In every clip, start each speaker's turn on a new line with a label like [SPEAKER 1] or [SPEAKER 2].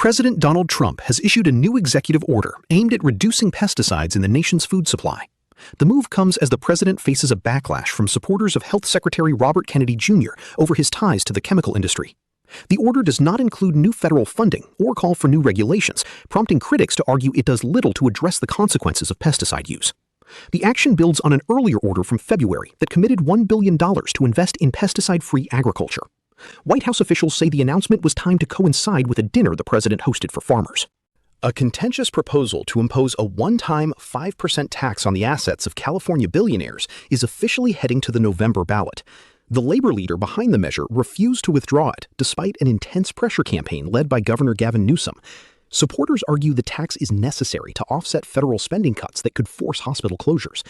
[SPEAKER 1] President Donald Trump has issued a new executive order aimed at reducing pesticides in the nation's food supply. The move comes as the president faces a backlash from supporters of Health Secretary Robert Kennedy Jr. over his ties to the chemical industry. The order does not include new federal funding or call for new regulations, prompting critics to argue it does little to address the consequences of pesticide use. The action builds on an earlier order from February that committed $1 billion to invest in pesticide-free agriculture. White House officials say the announcement was timed to coincide with a dinner the president hosted for farmers. A contentious proposal to impose a one-time 5% tax on the assets of California billionaires is officially heading to the November ballot. The labor leader behind the measure refused to withdraw it, despite an intense pressure campaign led by Governor Gavin Newsom. Supporters argue the tax is necessary to offset federal spending cuts that could force hospital closures.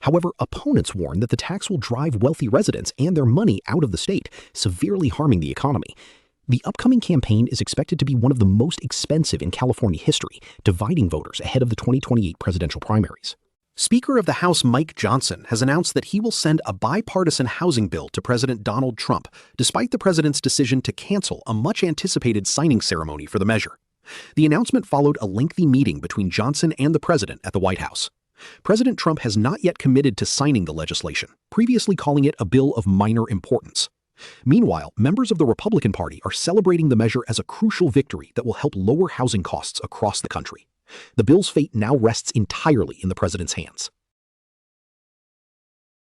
[SPEAKER 1] However, opponents warn that the tax will drive wealthy residents and their money out of the state, severely harming the economy. The upcoming campaign is expected to be one of the most expensive in California history, dividing voters ahead of the 2028 presidential primaries. Speaker of the House Mike Johnson has announced that he will send a bipartisan housing bill to President Donald Trump, despite the president's decision to cancel a much-anticipated signing ceremony for the measure. The announcement followed a lengthy meeting between Johnson and the president at the White House. President Trump has not yet committed to signing the legislation, previously calling it a bill of minor importance. Meanwhile, members of the Republican Party are celebrating the measure as a crucial victory that will help lower housing costs across the country. The bill's fate now rests entirely in the president's hands.